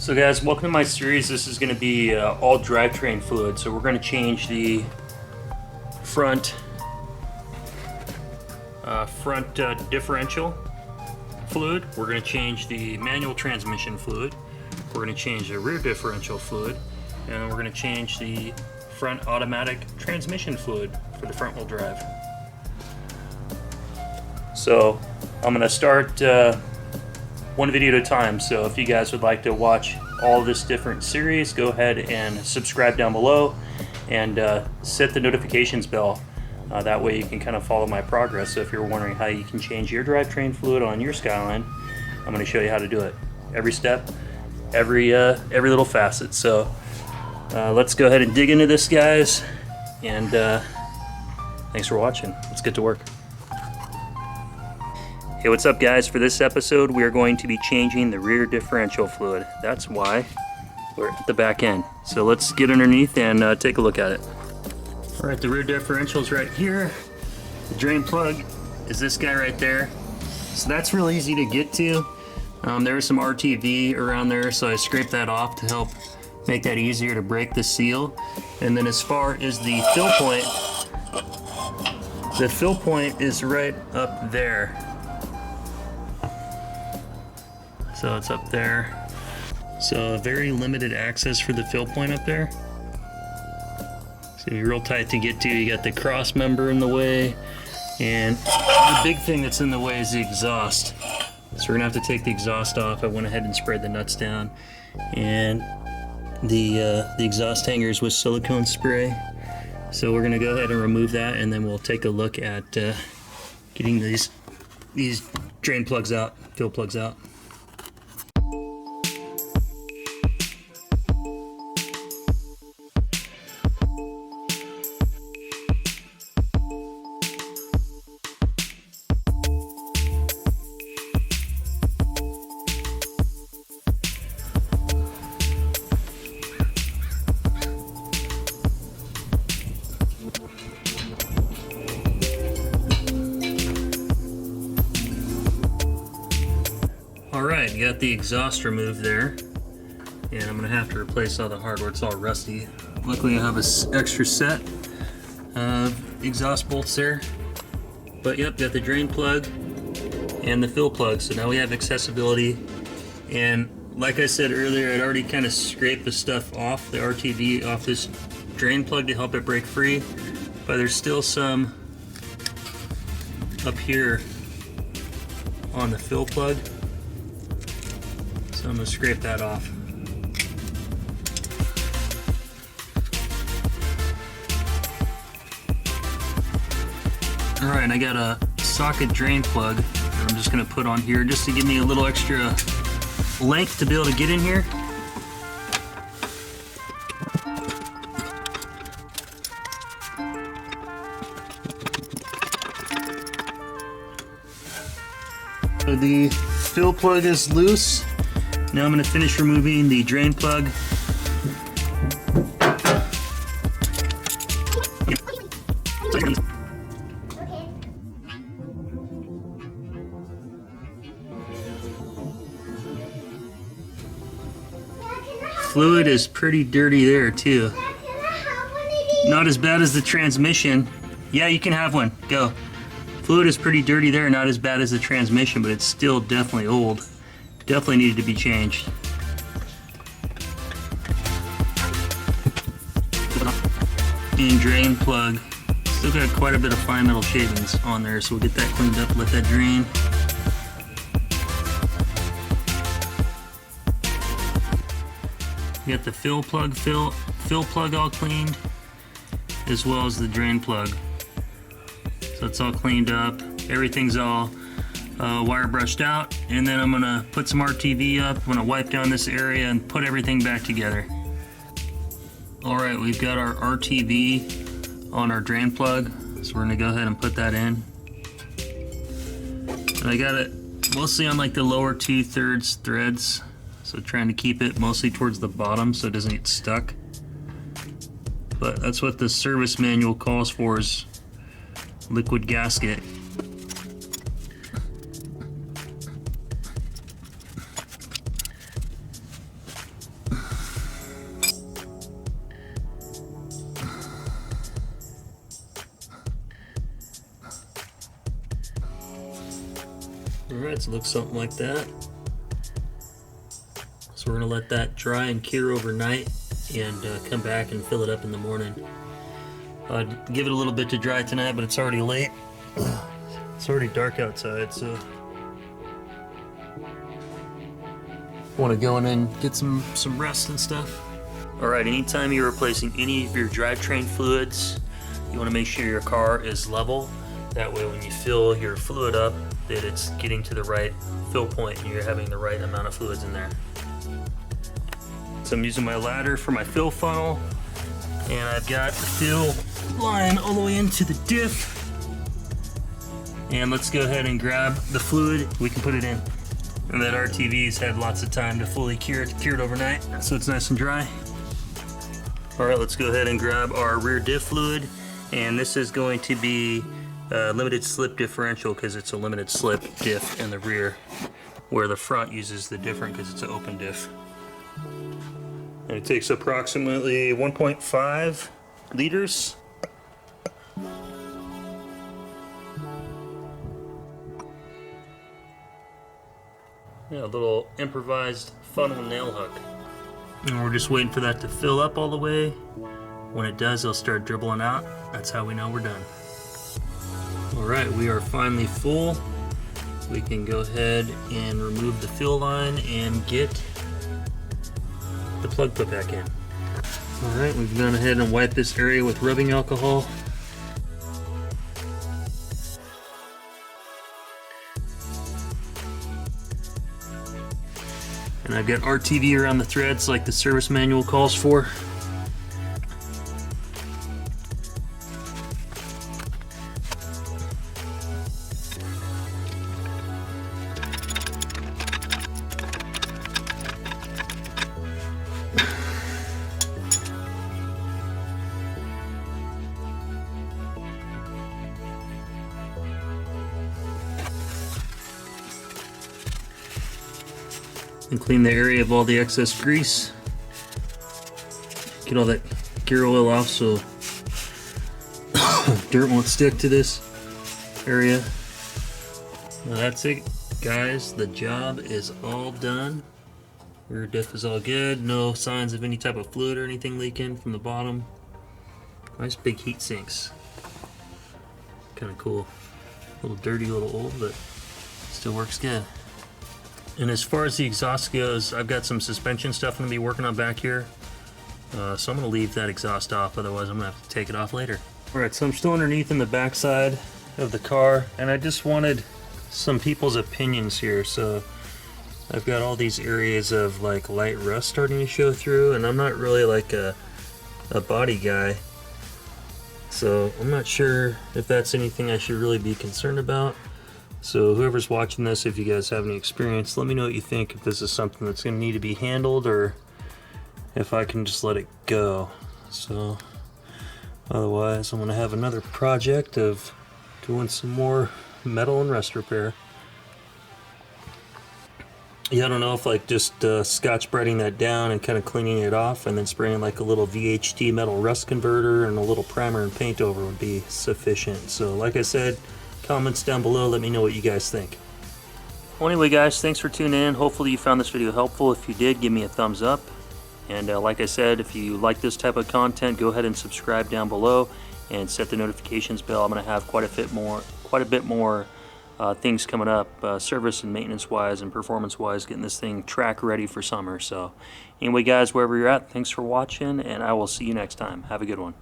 So guys, welcome to my series. This is going to be all drivetrain fluid. So we're going to change the front differential fluid. We're going to change the manual transmission fluid. We're going to change the rear differential fluid, and we're going to change the front automatic transmission fluid for the front wheel drive. So I'm going to start one video at a time. So if you guys would like to watch all this different series, go ahead and subscribe down below and set the notifications bell. That way you can kind of follow my progress. So if you're wondering how you can change your drivetrain fluid on your Skyline, I'm going to show you how to do it. Every step, every little facet. So let's go ahead and dig into this, guys. And thanks for watching. Let's get to work. Hey, what's up guys? For this episode we are going to be changing the rear differential fluid. That's why we're at the back end. So let's get underneath and take a look at it. Alright, the rear differential is right here. The drain plug is this guy right there. So that's real easy to get to. There was some RTV around there, so I scraped that off to help make that easier to break the seal. And then as far as the fill point is right up there. So it's up there. So very limited access for the fill point up there. So you're real tight to get to. You got the cross member in the way, and the big thing that's in the way is the exhaust. So we're gonna have to take the exhaust off. I went ahead and sprayed the nuts down, and the exhaust hangers with silicone spray. So we're gonna go ahead and remove that, and then we'll take a look at getting these drain plugs out, fill plugs out. Alright, got the exhaust removed there, and I'm going to have to replace all the hardware. It's all rusty. Luckily I have an extra set of exhaust bolts there. But yep, got the drain plug and the fill plug, so now we have accessibility. And like I said earlier, I'd already kind of scraped the stuff off, the RTV off this drain plug to help it break free, but there's still some up here on the fill plug. So I'm going to scrape that off. Alright, I got a socket drain plug that I'm just going to put on here just to give me a little extra length to be able to get in here. So the fill plug is loose. Now I'm going to finish removing the drain plug. Fluid is pretty dirty there too. Not as bad as the transmission. Yeah, you can have one. Go. Fluid is pretty dirty there, not as bad as the transmission, but it's still definitely old. Definitely needed to be changed. And drain plug. Still got quite a bit of fine metal shavings on there, so we'll get that cleaned up, let that drain. We got the fill plug all cleaned, as well as the drain plug. So it's all cleaned up. Everything's all wire brushed out, and then I'm gonna put some RTV up. I'm gonna wipe down this area and put everything back together. Alright, we've got our RTV on our drain plug, so we're gonna go ahead and put that in. And I got it mostly on like the lower 2/3 threads, so trying to keep it mostly towards the bottom so it doesn't get stuck. But that's what the service manual calls for, is liquid gasket. sides look something like that. So we're gonna let that dry and cure overnight and come back and fill it up in the morning. I'd give it a little bit to dry tonight, but it's already late. It's already dark outside, so want to go in and get some rest and stuff. Alright, anytime you're replacing any of your drivetrain fluids, you want to make sure your car is level. That way when you fill your fluid up, that it's getting to the right fill point and you're having the right amount of fluids in there. So I'm using my ladder for my fill funnel, and I've got the fill line all the way into the diff. And let's go ahead and grab the fluid, we can put it in. And that RTV's had lots of time to fully cure it, cured overnight, so it's nice and dry. Alright, let's go ahead and grab our rear diff fluid, and this is going to be limited slip differential because it's a limited slip diff in the rear, where the front uses the different because it's an open diff. And it takes approximately 1.5 liters. Yeah, a little improvised funnel nail hook. And we're just waiting for that to fill up all the way. When it does, it'll start dribbling out. That's how we know we're done. Alright, we are finally full. We can go ahead and remove the fill line and get the plug put back in. Alright, we've gone ahead and wiped this area with rubbing alcohol. And I've got RTV around the threads like the service manual calls for. And clean the area of all the excess grease. Get all that gear oil off so dirt won't stick to this area. Well, that's it, guys. The job is all done. Rear diff is all good. No signs of any type of fluid or anything leaking from the bottom. Nice big heat sinks. Kind of cool. A little dirty, a little old, but still works good. And as far as the exhaust goes, I've got some suspension stuff I'm going to be working on back here. So I'm going to leave that exhaust off, otherwise I'm going to have to take it off later. Alright, so I'm still underneath in the backside of the car, and I just wanted some people's opinions here. So I've got all these areas of like light rust starting to show through, and I'm not really like a body guy. So I'm not sure if that's anything I should really be concerned about. So whoever's watching this, if you guys have any experience, let me know what you think, if this is something that's going to need to be handled or if I can just let it go. So otherwise I'm going to have another project of doing some more metal and rust repair. Yeah, I don't know if like just scotch brightening that down and kind of cleaning it off and then spraying like a little VHT metal rust converter and a little primer and paint over would be sufficient. So like I said, comments down below, let me know what you guys think. Well, anyway guys, thanks for tuning in. Hopefully you found this video helpful. If you did, give me a thumbs up. And like I said, if you like this type of content, go ahead and subscribe down below and set the notifications bell. I'm going to have quite a bit more things coming up, service and maintenance wise and performance wise, getting this thing track ready for summer. So anyway guys, wherever you're at, thanks for watching, and I will see you next time. Have a good one.